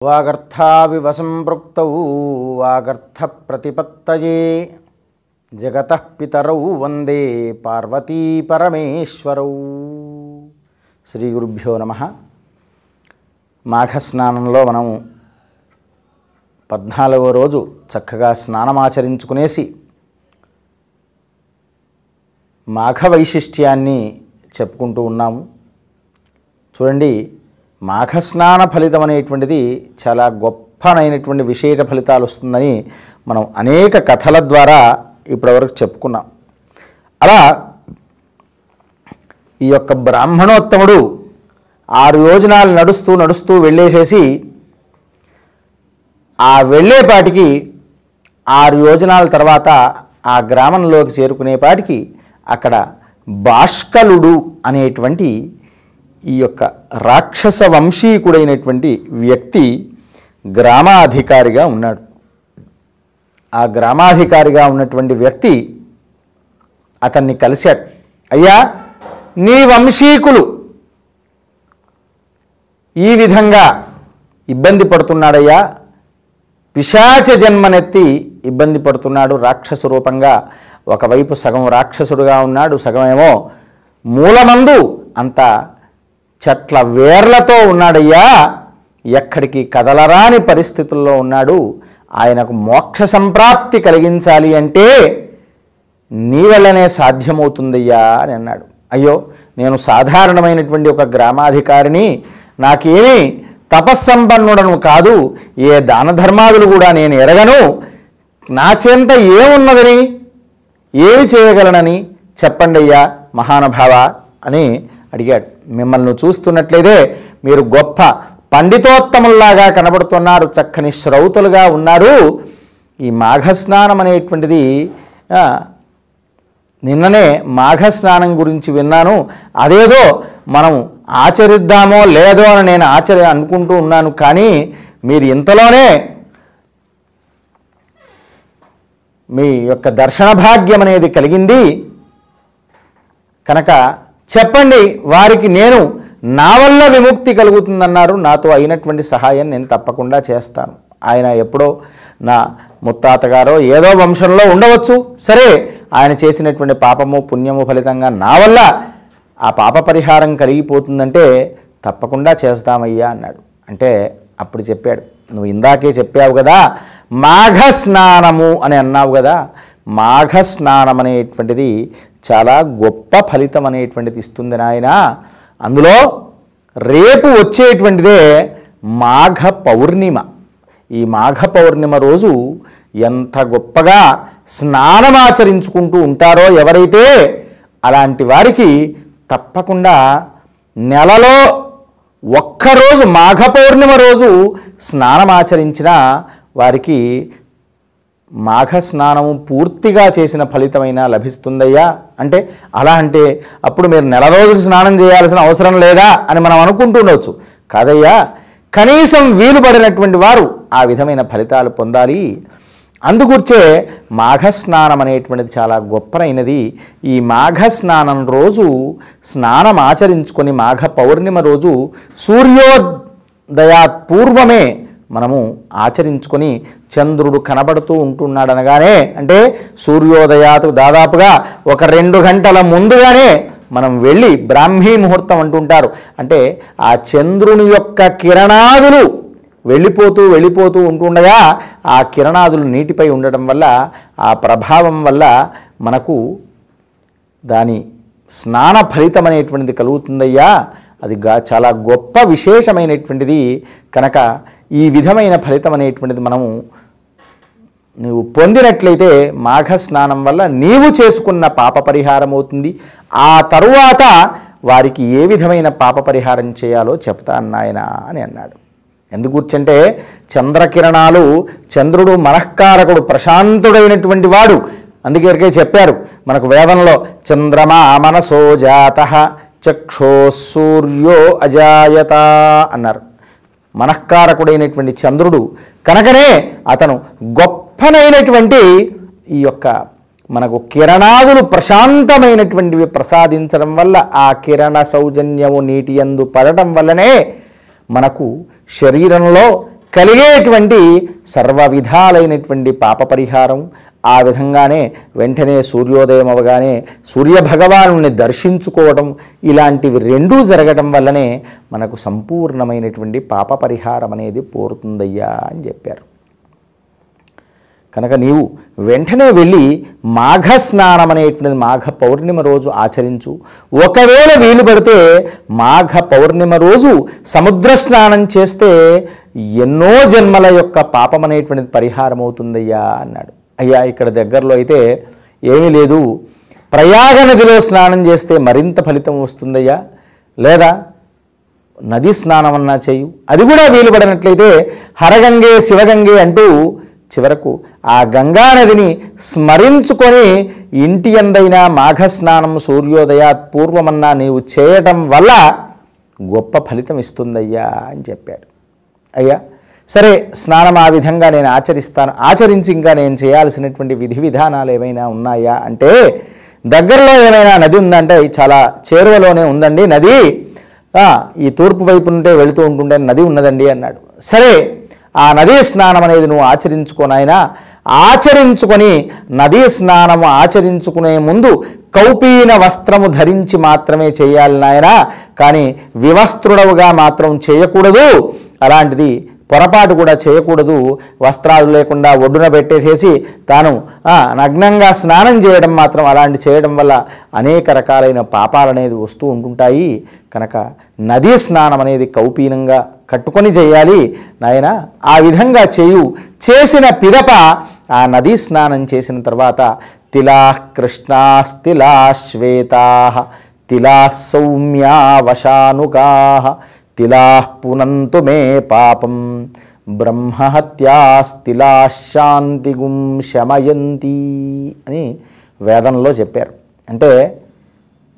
వాగర్థావివ సంపృక్తౌ వాగర్థ ప్రతిపత్తయే జగతః పితరౌ వందే పార్వతీ పరమేశ్వరౌ. శ్రీ గురుభ్యో నమః. మాఘస్నానంలో మనం 14వ రోజు చక్కగా స్నానమాచరించుకునేసి మాఘ వైశిష్ట్యాన్ని చెప్పుకుంటూ ఉన్నాము. చూడండి, మాఘస్నాన ఫలితం అనేటువంటిది చాలా గొప్పనైనటువంటి విశేష ఫలితాలు వస్తుందని మనం అనేక కథల ద్వారా ఇప్పటివరకు చెప్పుకున్నాం. అలా ఈ యొక్క బ్రాహ్మణోత్తముడు 6 యోజనాలు నడుస్తూ వెళ్ళేసేసి ఆ వెళ్ళేపాటికి 6 యోజనాల తర్వాత ఆ గ్రామంలోకి చేరుకునేపాటికి అక్కడ బాష్కలుడు అనేటువంటి ఈ యొక్క రాక్షస వంశీకుడైనటువంటి వ్యక్తి గ్రామాధికారిగా ఉన్నాడు. ఆ గ్రామాధికారిగా ఉన్నటువంటి వ్యక్తి అతన్ని కలిశాడు. అయ్యా, నీ వంశీకులు ఈ విధంగా ఇబ్బంది పడుతున్నాడయ్యా, పిశాచ జన్మనెత్తి ఇబ్బంది పడుతున్నాడు. రాక్షస రూపంగా ఒకవైపు సగం రాక్షసుడుగా ఉన్నాడు, సగమేమో మూలమందు అంతా చెట్ల వేర్లతో ఉన్నాడయ్యా, ఎక్కడికి కదలరాని పరిస్థితుల్లో ఉన్నాడు. ఆయనకు మోక్ష సంప్రాప్తి కలిగించాలి అంటే నీ వల్లనే సాధ్యమవుతుందయ్యా అని అన్నాడు. అయ్యో, నేను సాధారణమైనటువంటి ఒక గ్రామాధికారిని, నాకేమీ తపస్సంపన్నుడను కాదు, ఏ దాన ధర్మాదులు కూడా నేను ఎరగను, నా చెంత ఏమున్నదని, ఏమి చేయగలనని చెప్పండి అయ్యా మహానుభావ అని అడిగాడు. మిమ్మల్ని చూస్తున్నట్లయితే మీరు గొప్ప పండితోత్తముల్లాగా కనబడుతున్నారు, చక్కని శ్రౌతులుగా ఉన్నారు. ఈ మాఘస్నానం అనేటువంటిది నిన్ననే మాఘస్నానం గురించి విన్నాను, అదేదో మనం ఆచరిద్దామో లేదో అని నేను అనుకుంటూ ఉన్నాను. కానీ మీరు ఇంతలోనే మీ యొక్క దర్శన భాగ్యం అనేది కలిగింది కనుక చెప్పండి, వారికి నేను నా వల్ల విముక్తి కలుగుతుందన్నారు. నాతో అయినటువంటి సహాయం నేను తప్పకుండా చేస్తాను. ఆయన ఎప్పుడో నా ముత్తాతగారో ఏదో వంశంలో ఉండవచ్చు, సరే ఆయన చేసినటువంటి పాపము పుణ్యము ఫలితంగా నా వల్ల ఆ పాప పరిహారం కలిగిపోతుందంటే తప్పకుండా చేస్తామయ్యా అన్నాడు. అంటే అప్పుడు చెప్పాడు, నువ్వు ఇందాకే చెప్పావు కదా మాఘస్నానము అని అన్నావు కదా, మాఘస్నానం అనేటువంటిది చాలా గొప్ప ఫలితం అనేటువంటిది ఇస్తుంది నాయన. అందులో రేపు వచ్చేటువంటిదే మాఘ పౌర్ణిమ. ఈ మాఘ పౌర్ణిమ రోజు ఎంత గొప్పగా స్నానమాచరించుకుంటూ ఉంటారో ఎవరైతే, అలాంటి వారికి తప్పకుండా నెలలో ఒక్కరోజు మాఘ పౌర్ణిమ రోజు స్నానమాచరించిన వారికి మాఘ స్నానము పూర్తిగా చేసిన ఫలితమైనా లభిస్తుందయ్యా. అంటే అలా అంటే అప్పుడు మీరు నెల రోజులు స్నానం చేయాల్సిన అవసరం లేదా అని మనం అనుకుంటుండవచ్చు. కాదయ్యా, కనీసం వీలు పడినటువంటి వారు ఆ విధమైన ఫలితాలు పొందాలి. అందుకూర్చే మాఘస్నానం అనేటువంటిది చాలా గొప్పనైనది. ఈ మాఘస్నానం రోజు స్నానం ఆచరించుకొని మాఘ పౌర్ణిమ రోజు సూర్యోదయాత్ పూర్వమే మనము ఆచరించుకొని చంద్రుడు కనబడుతూ ఉంటున్నాడనగానే, అంటే సూర్యోదయాతు దాదాపుగా ఒక 2 గంటల ముందుగానే మనం వెళ్ళి బ్రాహ్మీ ముహూర్తం అంటుంటారు, అంటే ఆ చంద్రుని యొక్క కిరణాదులు వెళ్ళిపోతూ ఉంటుండగా ఆ కిరణాదులు నీటిపై ఉండటం వల్ల ఆ ప్రభావం వల్ల మనకు దాని స్నాన ఫలితం అనేటువంటిది కలుగుతుందయ్యా. అది చాలా గొప్ప విశేషమైనటువంటిది కనుక ఈ విధమైన ఫలితం అనేటువంటిది మనము నీవు పొందినట్లయితే మాఘ స్నానం వల్ల నీవు చేసుకున్న పాప పరిహారం అవుతుంది. ఆ తరువాత వారికి ఏ విధమైన పాప పరిహారం చేయాలో చెప్తాను నాయన అని అన్నాడు. ఎందుకూర్చంటే చంద్రకిరణాలు, చంద్రుడు మనఃకారకుడు, ప్రశాంతుడైనటువంటి వాడు. అందుకే చెప్పారు మనకు వేదంలో, చంద్రమా మనసో జాతః చక్షో సూర్యో అజాయత అన్నారు. మనఃకారకుడైనటువంటి చంద్రుడు కనుకనే అతను గొప్పనైనటువంటి ఈ యొక్క మనకు కిరణాదులు ప్రశాంతమైనటువంటివి ప్రసాదించడం వల్ల, ఆ కిరణ సౌజన్యము నీటి యందు పడటం వల్లనే మనకు శరీరంలో కలిగేటువంటి సర్వ విధాలైనటువంటి పాప పరిహారం. ఆ విధంగానే వెంటనే సూర్యోదయం అవగానే సూర్యభగవాను దర్శించుకోవడం, ఇలాంటివి రెండూ జరగడం వల్లనే మనకు సంపూర్ణమైనటువంటి పాప పరిహారం అనేది పోరుతుందయ్యా అని చెప్పారు. కనుక నీవు వెంటనే వెళ్ళి మాఘ స్నానం అనేటువంటిది మాఘ పౌర్ణిమ రోజు ఆచరించు. ఒకవేళ వీలు పడితే మాఘ పౌర్ణిమ రోజు సముద్ర స్నానం చేస్తే ఎన్నో జన్మల యొక్క పాపం అనేటువంటిది పరిహారం అవుతుందయ్యా అన్నాడు. అయ్యా ఇక్కడ దగ్గరలో అయితే ఏమీ లేదు, ప్రయాగ నదిలో స్నానం చేస్తే మరింత ఫలితం వస్తుందయ్యా, లేదా నది స్నానం అన్నా చేయు. అది కూడా వీలు పడినట్లయితే హరగంగే శివగంగే అంటూ చివరకు ఆ గంగానదిని స్మరించుకొని ఇంటి అందైనా మాఘస్నానం సూర్యోదయాత్ పూర్వమన్నా నీవు చేయటం వల్ల గొప్ప ఫలితం ఇస్తుందయ్యా అని చెప్పాడు. అయ్యా సరే, స్నానం ఆ విధంగా నేను ఆచరిస్తాను, ఆచరించి ఇంకా నేను చేయాల్సినటువంటి విధి విధానాలు ఏమైనా ఉన్నాయా అంటే, దగ్గరలో ఏమైనా నది ఉందంటే చాలా చేరువలోనే ఉందండి నది, ఈ తూర్పు వైపు నుండే వెళుతూ ఉంటుండే నది ఉన్నదండి అన్నాడు. సరే, ఆ నదీ స్నానం అనేది నువ్వు ఆచరించుకోనాయనా. ఆచరించుకొని నదీ స్నానము ఆచరించుకునే ముందు కౌపీన వస్త్రము ధరించి మాత్రమే చేయాలి నాయనా, కానీ వివస్త్రుడవుగా మాత్రం చేయకూడదు. అలాంటిది పొరపాటు కూడా చేయకూడదు. వస్త్రాలు లేకుండా ఒడ్డున పెట్టేసేసి తాను నగ్నంగా స్నానం చేయడం మాత్రం, అలాంటి చేయడం వల్ల అనేక రకాలైన పాపాలు అనేది వస్తూ ఉంటుంటాయి. కనుక నదీ స్నానం అనేది కౌపీనంగా కట్టుకొని చేయాలి నాయన. ఆ విధంగా చేయు. చేసిన పిదప ఆ నదీ స్నానం చేసిన తర్వాత తిలా కృష్ణాస్తిలా శ్వేతా తిలా సౌమ్యా వశానుగా తిలా పునంతు మే పాపం బ్రహ్మహత్యాస్తిలా శాంతిగుం శమయంతి అని వేదంలో చెప్పారు. అంటే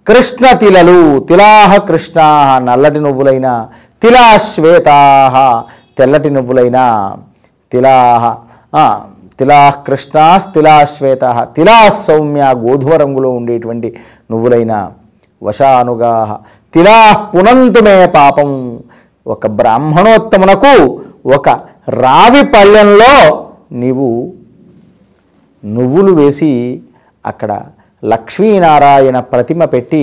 కృష్ణ తిలలు, తిలాహ కృష్ణా నల్లటి నువ్వులైన, తిలా శ్వేతా తెల్లటి నువ్వులైన, తిలా కృష్ణాస్ తిలా శ్వేత తిలా సౌమ్య గోధుమ రంగులో ఉండేటువంటి నువ్వులైన, వశానుగా తిలా పునంతుమే పాపం. ఒక బ్రాహ్మణోత్తమునకు ఒక రావి పళ్ళెంలో నీవు నువ్వులు వేసి అక్కడ లక్ష్మీనారాయణ ప్రతిమ పెట్టి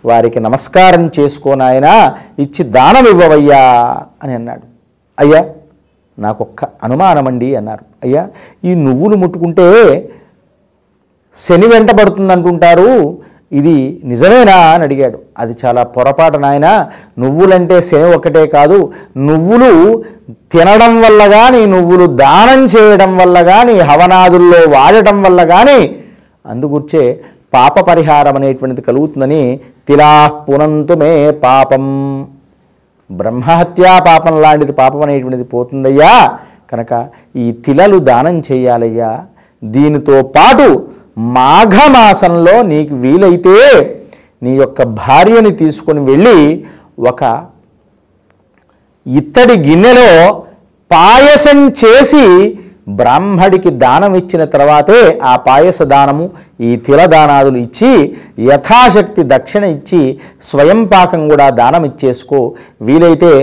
వారికి నమస్కారం చేసుకోనాయనా, ఇచ్చి దానం ఇవ్వవయ్యా అని అన్నాడు. అయ్యా నాకొక్క అనుమానమండి అన్నారు. అయ్యా ఈ నువ్వులు ముట్టుకుంటే శని వెంటబడుతుంది అంటుంటారు, ఇది నిజమేనా అని అడిగాడు. అది చాలా పొరపాటు నాయన. నువ్వులంటే శని ఒకటే కాదు, నువ్వులు తినడం వల్ల కానీ, నువ్వులు దానం చేయడం వల్ల కానీ, హవనాదుల్లో వాడటం వల్ల కానీ అందుగుర్చే పాప పరిహారం అనేటువంటిది కలుగుతుందని తిలా పునంతు మే పాపం, బ్రహ్మహత్యా పాపం లాంటిది పాపం అనేటువంటిది పోతుందయ్యా. కనుక ఈ తిలలు దానం చేయాలయ్యా. దీనితో పాటు మాఘమాసంలో నీకు వీలైతే నీ యొక్క భార్యని తీసుకొని వెళ్ళి ఒక ఇత్తడి గిన్నెలో పాయసం చేసి బ్రాహ్మడికి దానం ఇచ్చిన తర్వాతే ఆ పాయస దానము, ఈ తిల దానాదులు ఇచ్చి యథాశక్తి దక్షిణ ఇచ్చి స్వయం పాకం కూడా దానం ఇచ్చేసుకో. వీలైతే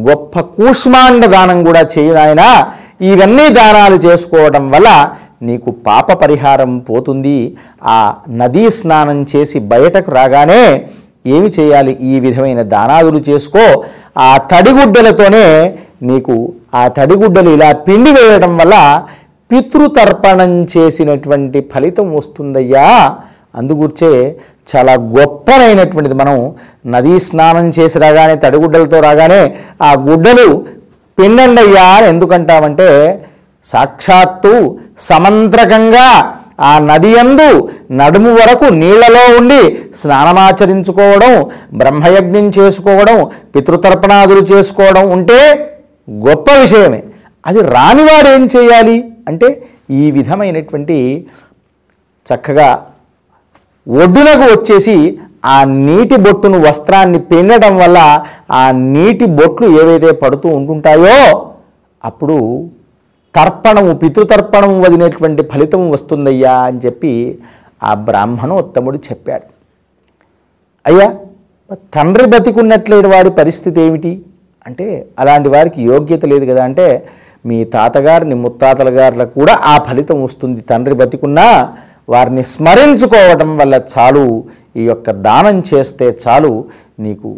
గొప్ప కూష్మాండ దానం కూడా చేయునాయనా. ఇవన్నీ దానాలు చేసుకోవడం వల్ల నీకు పాప పరిహారం పోతుంది. ఆ నదీ స్నానం చేసి బయటకు రాగానే ఏమి చేయాలి? ఈ విధమైన దానాదులు చేసుకో. ఆ తడిగుడ్డలతోనే నీకు ఆ తడిగుడ్డలు ఇలా పిండి వేయడం వల్ల పితృతర్పణం చేసినటువంటి ఫలితం వస్తుందయ్యా. అందుగుర్చే చాలా గొప్పనైనటువంటిది. మనం నదీ స్నానం చేసి రాగానే తడిగుడ్డలతో రాగానే ఆ గుడ్డలు పిండండయ్యా అని ఎందుకంటామంటే, సాక్షాత్తు సమంత్రకంగా ఆ నది యందు నడుము వరకు నీళ్లలో ఉండి స్నానమాచరించుకోవడం, బ్రహ్మయజ్ఞం చేసుకోవడం, పితృతర్పణాదులు చేసుకోవడం ఉంటే గొప్ప విషయమే. అది రానివాడు ఏం చేయాలి అంటే, ఈ విధమైనటువంటి చక్కగా ఒడ్డునకు వచ్చేసి ఆ నీటి బొట్టును వస్త్రాన్ని పిండటం వల్ల ఆ నీటి బొట్లు ఏవైతే పడుతూ ఉంటుంటాయో అప్పుడు తర్పణము, పితృతర్పణము వదినటువంటి ఫలితం వస్తుందయ్యా అని చెప్పి ఆ బ్రాహ్మణోత్తముడు చెప్పాడు. అయ్యా తండ్రి బతికున్నట్లేని వాడి పరిస్థితి ఏమిటి అంటే, అలాంటి వారికి యోగ్యత లేదు కదా అంటే, మీ తాతగారిని ముత్తాతల గారులకు కూడా ఆ ఫలితం వస్తుంది. తండ్రి బతికున్నా వారిని స్మరించుకోవటం వల్ల చాలు, ఈ యొక్క దానం చేస్తే చాలు, నీకు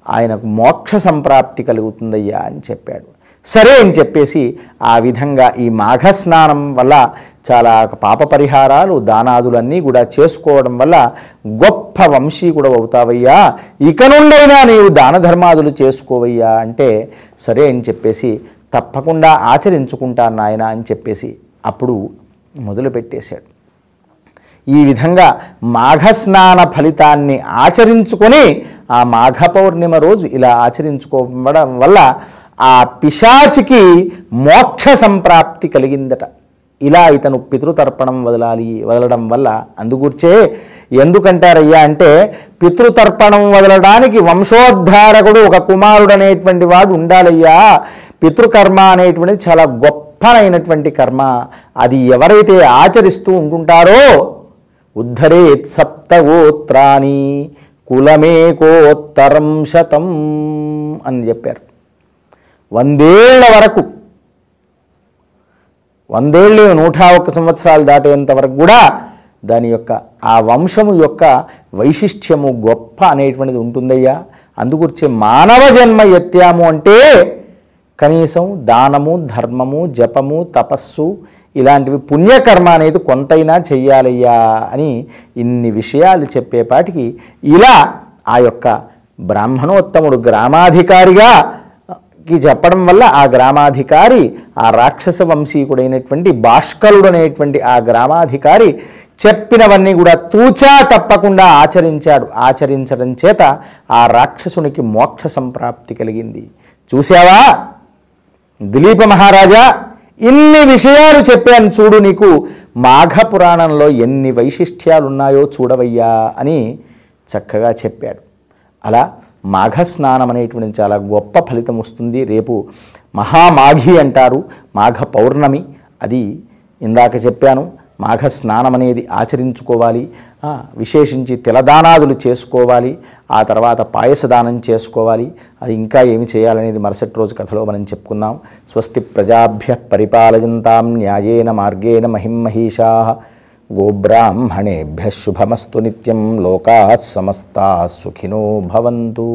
ఆయనకు మోక్ష సంప్రాప్తి కలుగుతుందయ్యా అని చెప్పాడు. సరే అని చెప్పేసి ఆ విధంగా ఈ మాఘస్నానం వల్ల చాలా పాప పరిహారాలు దానాదులన్నీ కూడా చేసుకోవడం వల్ల గొప్ప వంశీకుడు అవుతావయ్యా, ఇక నుండైనా నీవు దాన ధర్మాదులు చేసుకోవయ్యా అంటే సరే అని చెప్పేసి తప్పకుండా ఆచరించుకుంటాను నాయన అని చెప్పేసి అప్పుడు మొదలుపెట్టేశాడు. ఈ విధంగా మాఘస్నాన ఫలితాన్ని ఆచరించుకొని ఆ మాఘ పౌర్ణిమ రోజు ఇలా ఆచరించుకోవడం వల్ల ఆ పిశాచికి మోక్ష సంప్రాప్తి కలిగిందట. ఇలా ఇతను పితృతర్పణం వదలడం వల్ల అందుకూర్చే ఎందుకంటారయ్యా అంటే పితృతర్పణం వదలడానికి వంశోద్ధారకుడు ఒక కుమారుడు అనేటువంటి వాడు ఉండాలయ్యా. పితృకర్మ అనేటువంటిది చాలా గొప్పనైనటువంటి కర్మ. అది ఎవరైతే ఆచరిస్తూ ఉంటుంటారో ఉద్ధరేత్ సప్తగోత్రాని కులమేకోత్తరం శతం అని చెప్పారు. 100 ఏళ్ల వరకు, 100 ఏళ్ళు 101 సంవత్సరాలు దాటేంత వరకు కూడా దాని యొక్క ఆ వంశము యొక్క వైశిష్ట్యము గొప్ప అనేటువంటిది ఉంటుందయ్యా. అందుగురించి మానవ జన్మ ఎత్తాము అంటే కనీసం దానము, ధర్మము, జపము, తపస్సు ఇలాంటివి పుణ్యకర్మ అనేది కొంతైనా చెయ్యాలయ్యా అని ఇన్ని విషయాలు చెప్పేపాటికి ఇలా ఆ యొక్క బ్రాహ్మణోత్తముడు గ్రామాధికారిగా చెప్పడం వల్ల ఆ గ్రామాధికారి ఆ రాక్షస వంశీకుడైనటువంటి భాష్కలుడు అనేటువంటి ఆ గ్రామాధికారి చెప్పినవన్నీ కూడా తూచా తప్పకుండా ఆచరించాడు. ఆచరించడం చేత ఆ రాక్షసునికి మోక్ష సంప్రాప్తి కలిగింది. చూసావా దిలీప మహారాజా, ఇన్ని విషయాలు చెప్పాను చూడు, నీకు మాఘ పురాణంలో ఎన్ని వైశిష్ట్యాలు ఉన్నాయో చూడవయ్యా అని చక్కగా చెప్పాడు. అలా మాఘస్నానం అనేటువంటి చాలా గొప్ప ఫలితం వస్తుంది. రేపు మహామాఘి అంటారు, మాఘ పౌర్ణమి. అది ఇందాక చెప్పాను. మాఘస్నానం అనేది ఆచరించుకోవాలి, విశేషించి తిలదానాదులు చేసుకోవాలి, ఆ తర్వాత పాయసదానం చేసుకోవాలి. అది ఇంకా ఏమి చేయాలనేది మరుసటి రోజు కథలో మనం చెప్పుకుందాం. స్వస్తి ప్రజాభ్య పరిపాలయంతాం న్యాయేన మార్గేణ మహిమహీషా గోబ్రాహ్మణేభ్య శుభమస్తు నిత్యం. లోకాః సమస్తాః సుఖినో భవంతు.